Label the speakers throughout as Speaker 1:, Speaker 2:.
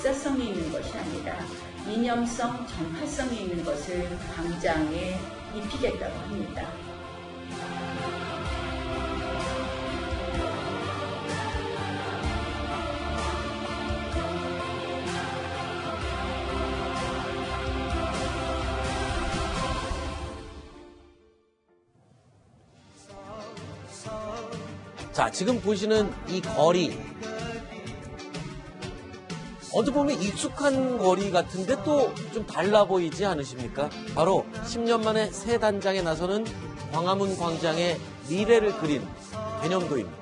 Speaker 1: 역사성이 있는 것이 아니라 이념성, 정파성이 있는 것을 광장에 입히겠다고 합니다.
Speaker 2: 자, 지금 보시는 이 거리, 어떻게 보면 익숙한 거리 같은데 또 좀 달라 보이지 않으십니까? 바로 10년 만에 새 단장에 나서는 광화문 광장의 미래를 그린 개념도입니다.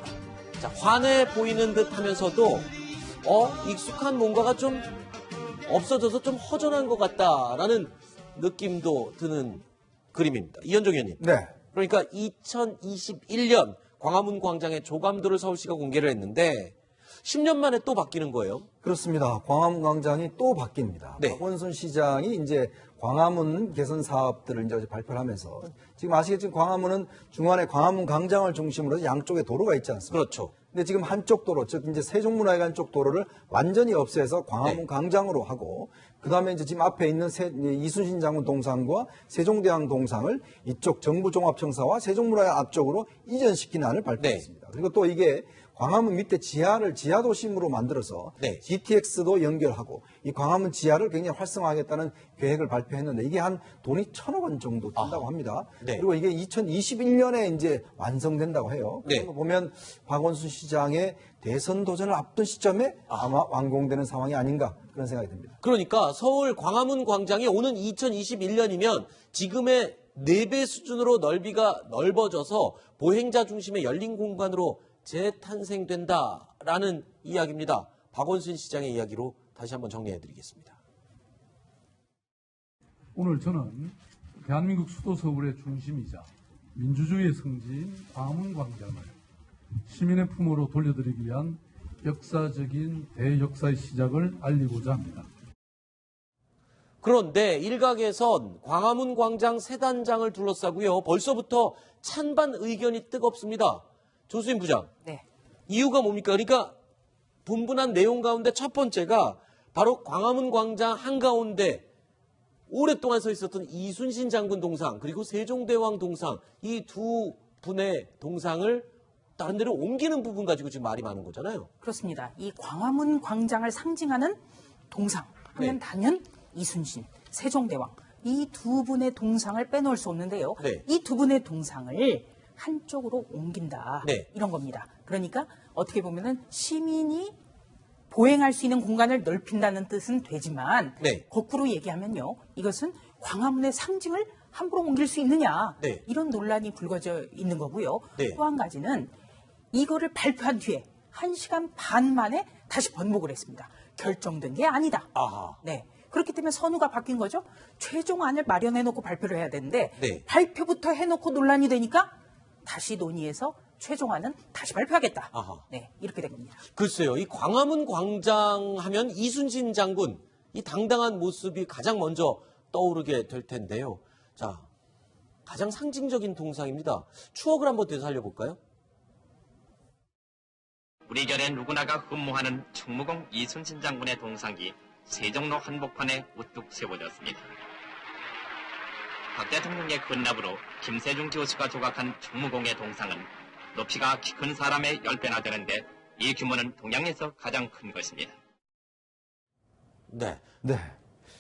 Speaker 2: 자, 환해 보이는 듯 하면서도 익숙한 뭔가가 좀 없어져서 좀 허전한 것 같다라는 느낌도 드는 그림입니다. 이현종 의원님.
Speaker 3: 네.
Speaker 2: 그러니까 2021년 광화문 광장의 조감도를 서울시가 공개를 했는데 10년 만에 또 바뀌는 거예요.
Speaker 3: 그렇습니다. 광화문 광장이 또 바뀝니다.
Speaker 2: 네.
Speaker 3: 박원순 시장이 이제 광화문 개선 사업들을 이제 발표를 하면서 지금 아시겠지만 광화문은 중간에 광화문 광장을 중심으로 양쪽에 도로가 있지 않습니까?
Speaker 2: 그렇죠.
Speaker 3: 근데 지금 한쪽 도로, 즉 이제 세종문화회관 쪽 도로를 완전히 없애서 광화문
Speaker 2: 네.
Speaker 3: 광장으로 하고 그다음에 이제 지금 앞에 있는 이순신 장군 동상과 세종대왕 동상을 이쪽 정부종합청사와 세종문화회관 앞쪽으로 이전시키는 안을 발표했습니다. 그리고 또 이게 광화문 밑에 지하를 지하도심으로 만들어서
Speaker 2: 네.
Speaker 3: GTX도 연결하고 이 광화문 지하를 굉장히 활성화하겠다는 계획을 발표했는데 이게 한 돈이 1,000억 원 정도 든다고 합니다.
Speaker 2: 네.
Speaker 3: 그리고 이게 2021년에 이제 완성된다고 해요.
Speaker 2: 네.
Speaker 3: 그런 거 보면 박원순 시장의 대선 도전을 앞둔 시점에 아마 완공되는 상황이 아닌가 그런 생각이 듭니다.
Speaker 2: 그러니까 서울 광화문 광장이 오는 2021년이면 지금의 4배 수준으로 넓이가 넓어져서 보행자 중심의 열린 공간으로 재탄생된다라는 이야기입니다. 박원순 시장의 이야기로 다시 한번 정리해드리겠습니다.
Speaker 4: 오늘 저는 대한민국 수도 서울의 중심이자 민주주의의 성지인 광화문 광장을 시민의 품으로 돌려드리기 위한 역사적인 대역사의 시작을 알리고자 합니다.
Speaker 2: 그런데 일각에선 광화문 광장 새 단장을 둘러싸고요. 벌써부터 찬반 의견이 뜨겁습니다. 조수인 부장.
Speaker 5: 네.
Speaker 2: 이유가 뭡니까? 그러니까 분분한 내용 가운데 첫 번째가 바로 광화문 광장 한가운데 오랫동안 서 있었던 이순신 장군 동상 그리고 세종대왕 동상 이 두 분의 동상을 다른 데로 옮기는 부분 가지고 지금 말이 많은 거잖아요.
Speaker 5: 그렇습니다. 이 광화문 광장을 상징하는 동상 하면
Speaker 2: 네.
Speaker 5: 단연 이순신, 세종대왕 이 두 분의 동상을 빼놓을 수 없는데요.
Speaker 2: 네.
Speaker 5: 이 두 분의 동상을 한쪽으로 옮긴다.
Speaker 2: 네.
Speaker 5: 이런 겁니다. 그러니까 어떻게 보면은 시민이 보행할 수 있는 공간을 넓힌다는 뜻은 되지만
Speaker 2: 네.
Speaker 5: 거꾸로 얘기하면요. 이것은 광화문의 상징을 함부로 옮길 수 있느냐.
Speaker 2: 네.
Speaker 5: 이런 논란이 불거져 있는 거고요.
Speaker 2: 네.
Speaker 5: 또 한 가지는 이거를 발표한 뒤에 1시간 반 만에 다시 번복을 했습니다. 결정된 게 아니다.
Speaker 2: 아하.
Speaker 5: 네. 그렇기 때문에 선우가 바뀐 거죠. 최종안을 마련해놓고 발표를 해야 되는데
Speaker 2: 네.
Speaker 5: 발표부터 해놓고 논란이 되니까 다시 논의해서 최종안은 다시 발표하겠다.
Speaker 2: 아하.
Speaker 5: 네, 이렇게 된 겁니다.
Speaker 2: 글쎄요. 이 광화문 광장 하면 이순신 장군 이 당당한 모습이 가장 먼저 떠오르게 될 텐데요. 자, 가장 상징적인 동상입니다. 추억을 한번 되살려볼까요?
Speaker 6: 우리 결의 누구나가 흠모하는 충무공 이순신 장군의 동상이 세종로 한복판에 우뚝 세워졌습니다. 박 대통령의 건납으로 김세중 교수가 조각한 충무공의 동상은 높이가 키 큰 사람의 10배나 되는데 이 규모는 동양에서 가장 큰 것입니다.
Speaker 2: 네.
Speaker 3: 네.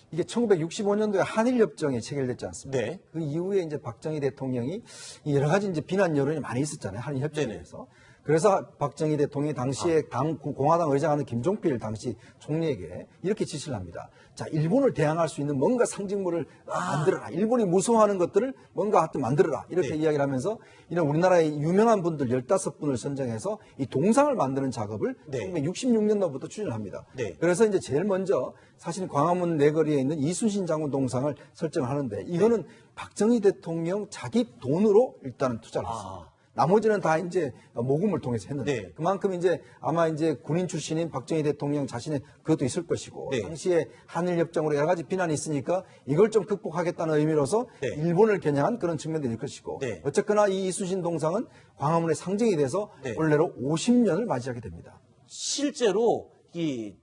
Speaker 3: 이게 1965년도에 한일협정이 체결됐지 않습니까?
Speaker 2: 네.
Speaker 3: 그 이후에 이제 박정희 대통령이 여러 가지 이제 비난 여론이 많이 있었잖아요. 한일협정에
Speaker 2: 네네.
Speaker 3: 대해서. 그래서 박정희 대통령이 당시에 공화당 의장하는 김종필 당시 총리에게 이렇게 지시를 합니다. 자, 일본을 대항할 수 있는 뭔가 상징물을 만들어라. 일본이 무서워하는 것들을 뭔가 하여튼 만들어라. 이렇게
Speaker 2: 네.
Speaker 3: 이야기를 하면서 이런 우리나라의 유명한 분들 15분을 선정해서 이 동상을 만드는 작업을
Speaker 2: 네.
Speaker 3: 1966년도부터 추진을 합니다.
Speaker 2: 네.
Speaker 3: 그래서 이제 제일 먼저 사실 광화문 내거리에 있는 이순신 장군 동상을 설정을 하는데 이거는 박정희 대통령 자기 돈으로 일단은 투자를 했습니다. 나머지는 다 이제 모금을 통해서 했는데
Speaker 2: 네.
Speaker 3: 그만큼 이제 아마 이제 군인 출신인 박정희 대통령 자신의 그것도 있을 것이고
Speaker 2: 네.
Speaker 3: 당시에 한일 협정으로 여러 가지 비난이 있으니까 이걸 좀 극복하겠다는 의미로서
Speaker 2: 네.
Speaker 3: 일본을 겨냥한 그런 측면도 있을 것이고
Speaker 2: 네.
Speaker 3: 어쨌거나 이 이순신 동상은 광화문의 상징이 돼서
Speaker 2: 네.
Speaker 3: 올해로 50년을 맞이하게 됩니다.
Speaker 2: 실제로 이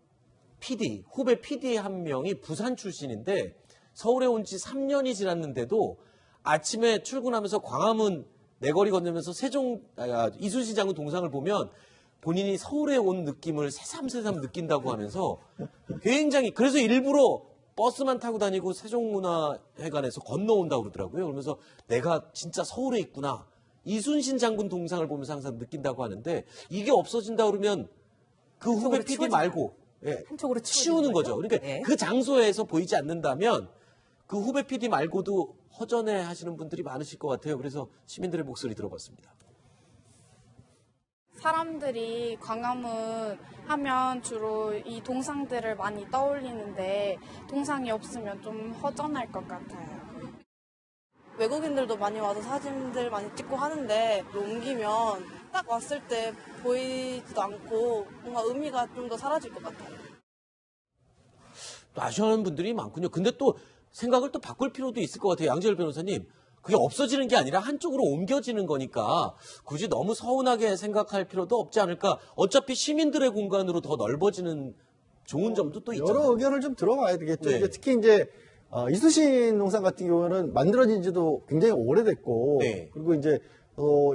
Speaker 2: PD, 후배 PD 한 명이 부산 출신인데 서울에 온 지 3년이 지났는데도 아침에 출근하면서 광화문 내거리 건너면서 이순신 장군 동상을 보면 본인이 서울에 온 느낌을 새삼새삼 느낀다고 하면서 굉장히 그래서 일부러 버스만 타고 다니고 세종문화회관에서 건너온다고 그러더라고요. 그러면서 내가 진짜 서울에 있구나. 이순신 장군 동상을 보면서 항상 느낀다고 하는데 이게 없어진다 그러면 그 후배 PD
Speaker 5: 치워지나요?
Speaker 2: 말고 예,
Speaker 5: 한쪽으로
Speaker 2: 치우는 거죠. 그러니까
Speaker 5: 네.
Speaker 2: 그 장소에서 보이지 않는다면 그 후배 PD 말고도 허전해 하시는 분들이 많으실 것 같아요. 그래서 시민들의 목소리 들어봤습니다.
Speaker 7: 사람들이 광화문 하면 주로 이 동상들을 많이 떠올리는데 동상이 없으면 좀 허전할 것 같아요.
Speaker 8: 외국인들도 많이 와서 사진들 많이 찍고 하는데 옮기면 딱 왔을 때 보이지도 않고 뭔가 의미가 좀 더 사라질 것 같아요.
Speaker 2: 또 아쉬워하는 분들이 많군요. 근데 또 생각을 또 바꿀 필요도 있을 것 같아요. 양재열 변호사님. 그게 없어지는 게 아니라 한쪽으로 옮겨지는 거니까 굳이 너무 서운하게 생각할 필요도 없지 않을까. 어차피 시민들의 공간으로 더 넓어지는 좋은 점도 또 있잖아요.
Speaker 9: 여러 의견을 좀 들어봐야 되겠죠.
Speaker 2: 네.
Speaker 9: 이제 특히 이제 이순신 동상 같은 경우는 만들어진 지도 굉장히 오래됐고
Speaker 2: 네.
Speaker 9: 그리고 이제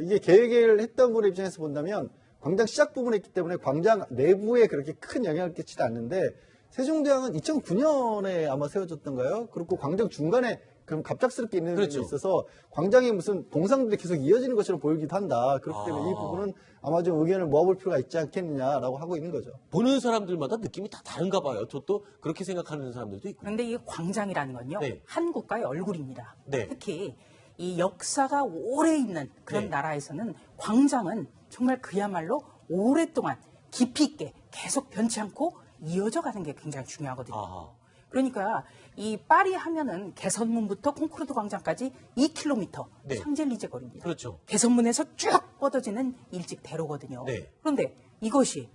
Speaker 9: 이게 계획을 했던 분의 입장에서 본다면 광장 시작 부분에 있기 때문에 광장 내부에 그렇게 큰 영향을 끼치지 않는데 세종대왕은 2009년에 아마 세워졌던가요? 그리고 광장 중간에 그럼 갑작스럽게 있는
Speaker 2: 그렇죠.
Speaker 9: 게 있어서 광장에 무슨 동상들이 계속 이어지는 것처럼 보이기도 한다. 그렇기 때문에 이 부분은 아마 좀 의견을 모아볼 필요가 있지 않겠느냐라고 하고 있는 거죠.
Speaker 2: 보는 사람들마다 느낌이 다 다른가 봐요. 저도 그렇게 생각하는 사람들도 있고.
Speaker 5: 그런데 이 광장이라는 건요.
Speaker 2: 네.
Speaker 5: 한 국가의 얼굴입니다.
Speaker 2: 네.
Speaker 5: 특히 이 역사가 오래 있는 그런
Speaker 2: 네.
Speaker 5: 나라에서는 광장은 정말 그야말로 오랫동안 깊이 있게 계속 변치 않고 이어져 가는 게 굉장히 중요하거든요.
Speaker 2: 아하.
Speaker 5: 그러니까 이 파리 하면은 개선문부터 콩쿠르드 광장까지 2km
Speaker 2: 네.
Speaker 5: 샹젤리제 거리입니다.
Speaker 2: 그렇죠.
Speaker 5: 개선문에서 쭉 뻗어지는 일찍 대로거든요.
Speaker 2: 네.
Speaker 5: 그런데 이것이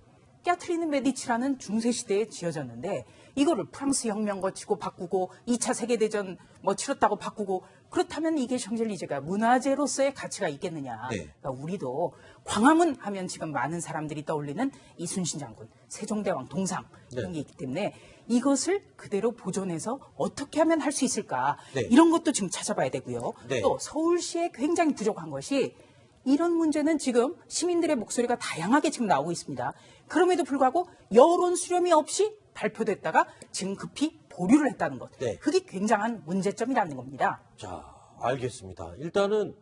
Speaker 5: 까트리는 메디치라는 중세 시대에 지어졌는데 이거를 프랑스 혁명 거치고 바꾸고 2차 세계대전 뭐 치렀다고 바꾸고 그렇다면 이게 샹젤리제가 문화재로서의 가치가 있겠느냐.
Speaker 2: 네.
Speaker 5: 그러니까 우리도 광화문 하면 지금 많은 사람들이 떠올리는 이순신 장군, 세종대왕 동상 이런
Speaker 2: 네.
Speaker 5: 게 있기 때문에 이것을 그대로 보존해서 어떻게 하면 할 수 있을까.
Speaker 2: 네.
Speaker 5: 이런 것도 지금 찾아봐야 되고요.
Speaker 2: 네.
Speaker 5: 또 서울시에 굉장히 부족한 것이 이런 문제는 지금 시민들의 목소리가 다양하게 지금 나오고 있습니다. 그럼에도 불구하고 여론 수렴이 없이 발표됐다가 지금 급히 보류를 했다는 것.
Speaker 2: 네.
Speaker 5: 그게 굉장한 문제점이라는 겁니다.
Speaker 2: 자, 알겠습니다. 일단은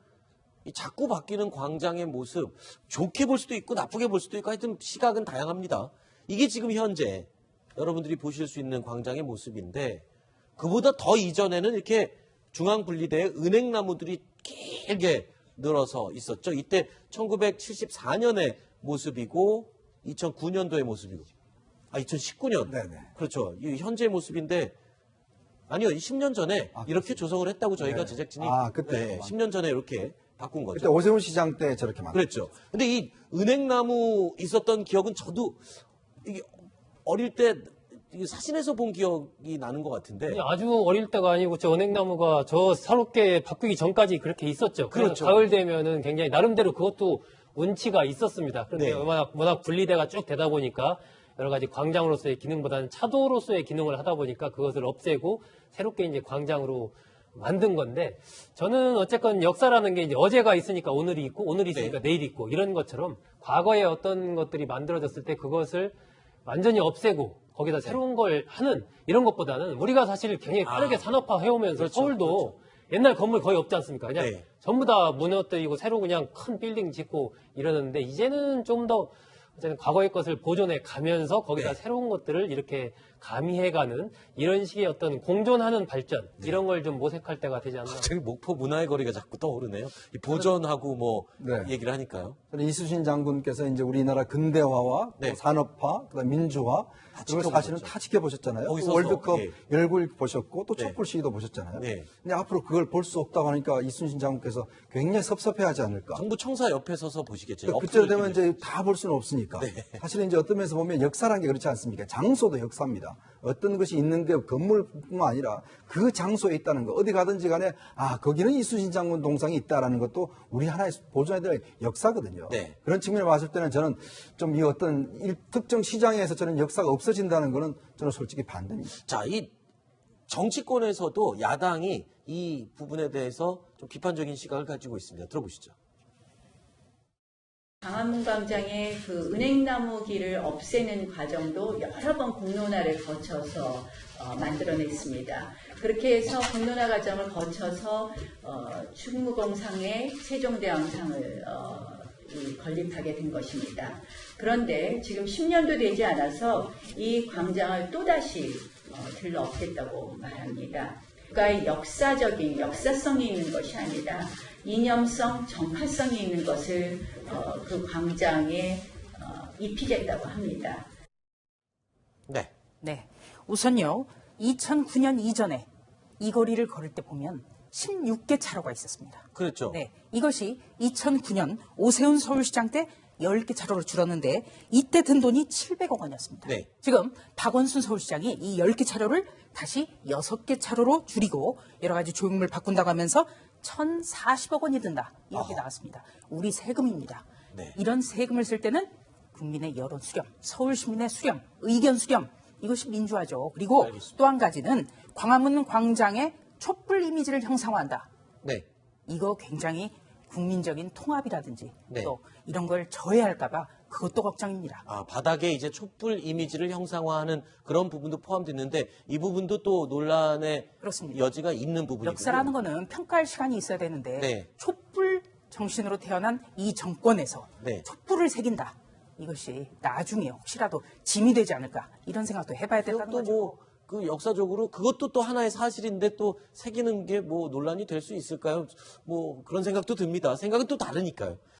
Speaker 2: 이 자꾸 바뀌는 광장의 모습 좋게 볼 수도 있고 나쁘게 볼 수도 있고 하여튼 시각은 다양합니다. 이게 지금 현재 여러분들이 보실 수 있는 광장의 모습인데 그보다 더 이전에는 이렇게 중앙 분리대에 은행나무들이 길게 늘어서 있었죠. 이때 1974년의 모습이고 2009년도의 모습이고 2019년.
Speaker 3: 네네.
Speaker 2: 그렇죠. 이 현재의 모습인데 아니요. 10년 전에 이렇게 조성을 했다고 저희가
Speaker 3: 네.
Speaker 2: 제작진이
Speaker 3: 그때
Speaker 2: 네, 10년 전에 이렇게 바꾼 거죠.
Speaker 3: 그때 오세훈 시장 때 저렇게 만들었죠.
Speaker 2: 그랬죠. 근데 이 은행나무 있었던 기억은 저도 이게 어릴 때 이게 사진에서 본 기억이 나는 것 같은데.
Speaker 10: 아주 어릴 때가 아니고 저 은행나무가 저 새롭게 바뀌기 전까지 그렇게 있었죠. 그래서
Speaker 2: 그렇죠.
Speaker 10: 가을 되면은 굉장히 나름대로 그것도 운치가 있었습니다. 그런데
Speaker 2: 네.
Speaker 10: 워낙 분리대가 쭉 되다 보니까 여러 가지 광장으로서의 기능보다는 차도로서의 기능을 하다 보니까 그것을 없애고 새롭게 이제 광장으로 만든 건데 저는 어쨌건 역사라는 게 이제 어제가 있으니까 오늘이 있고 오늘이 있으니까 내일이 있고 이런 것처럼 과거에 어떤 것들이 만들어졌을 때 그것을 완전히 없애고 거기다 새로운 걸 하는 이런 것보다는 우리가 사실 굉장히 빠르게 산업화 해오면서
Speaker 2: 그렇죠,
Speaker 10: 서울도 옛날 건물 거의 없지 않습니까? 그냥
Speaker 2: 네.
Speaker 10: 전부 다 무너뜨리고 새로 그냥 큰 빌딩 짓고 이러는데 이제는 좀 더 과거의 것을 보존해 가면서 거기다 새로운 것들을 이렇게 가미해가는 이런 식의 어떤 공존하는 발전 이런 걸 좀 모색할 때가 되지 않나.
Speaker 2: 갑자기 목포 문화의 거리가 자꾸 떠오르네요. 이 보존하고 뭐
Speaker 3: 네.
Speaker 2: 얘기를 하니까요.
Speaker 3: 이순신 장군께서 이제 우리나라 근대화와
Speaker 2: 네.
Speaker 3: 또 산업화, 그다음 민주화 이걸 사실은
Speaker 2: 지켜보셨죠.
Speaker 3: 다 지켜보셨잖아요.
Speaker 2: 거기
Speaker 3: 또
Speaker 2: 서서,
Speaker 3: 월드컵
Speaker 2: 예.
Speaker 3: 열골 보셨고 또
Speaker 2: 네.
Speaker 3: 촛불 시위도 보셨잖아요.
Speaker 2: 네.
Speaker 3: 근데 앞으로 그걸 볼 수 없다고 하니까 이순신 장군께서 굉장히 섭섭해하지 않을까.
Speaker 2: 정부 청사 옆에 서서 보시겠죠.
Speaker 3: 그러니까 그때로 되면 이제 다 볼 수는 없으니까. 사실은 이제 어떤 면에서 보면 역사라는 게 그렇지 않습니까? 장소도 역사입니다. 있습니다. 어떤 것이 있는 게 건물뿐만 아니라 그 장소에 있다는 거, 어디 가든지 간에 거기는 이순신 장군 동상이 있다라는 것도 우리 하나의 보존해야 될 역사거든요.
Speaker 2: 네.
Speaker 3: 그런 측면을 봤을 때는 저는 좀 이 어떤 특정 시장에서 저는 역사가 없어진다는 거는 저는 솔직히 반대입니다.
Speaker 2: 자, 이 정치권에서도 야당이 이 부분에 대해서 좀 비판적인 시각을 가지고 있습니다. 들어보시죠.
Speaker 1: 광화문 광장의 그 은행나무 길을 없애는 과정도 여러 번 공론화를 거쳐서 만들어냈습니다. 그렇게 해서 공론화 과정을 거쳐서 충무공상의 세종대왕상을 건립하게 된 것입니다. 그런데 지금 10년도 되지 않아서 이 광장을 또다시 들러엎겠다고 말합니다. 국가의 역사성이 있는 것이 아니라 이념성, 정파성이 있는 것을 그 광장에 입히겠다고 합니다.
Speaker 2: 네.
Speaker 5: 네. 우선요, 2009년 이전에 이 거리를 걸을 때 보면 16개 차로가 있었습니다.
Speaker 2: 그렇죠.
Speaker 5: 네. 이것이 2009년 오세훈 서울시장 때 10개 차로로 줄었는데 이때 든 돈이 700억 원이었습니다.
Speaker 2: 네.
Speaker 5: 지금 박원순 서울시장이 이 10개 차로를 다시 6개 차로로 줄이고 여러 가지 조형물 바꾼다고 하면서 1,040억 원이 든다. 이렇게 나왔습니다. 우리 세금입니다.
Speaker 2: 네.
Speaker 5: 이런 세금을 쓸 때는 국민의 여론 수렴, 서울 시민의 수렴, 의견 수렴, 이것이 민주화죠. 그리고 또 한 가지는 광화문 광장의 촛불 이미지를 형상화한다.
Speaker 2: 네.
Speaker 5: 이거 굉장히 국민적인 통합이라든지
Speaker 2: 네.
Speaker 5: 또 이런 걸 저해할까봐 그것도 걱정입니다.
Speaker 2: 바닥에 이제 촛불 이미지를 형상화하는 그런 부분도 포함됐는데 이 부분도 또 논란의
Speaker 5: 그렇습니다.
Speaker 2: 여지가 있는 부분이고요.
Speaker 5: 역사라는 거는 평가할 시간이 있어야 되는데
Speaker 2: 네.
Speaker 5: 촛불 정신으로 태어난 이 정권에서
Speaker 2: 네.
Speaker 5: 촛불을 새긴다. 이것이 나중에 혹시라도 짐이 되지 않을까 이런 생각도 해봐야 된다는 거죠.
Speaker 2: 그 역사적으로 그것도 또 하나의 사실인데 또 새기는 게 뭐 논란이 될 수 있을까요? 뭐 그런 생각도 듭니다. 생각은 또 다르니까요.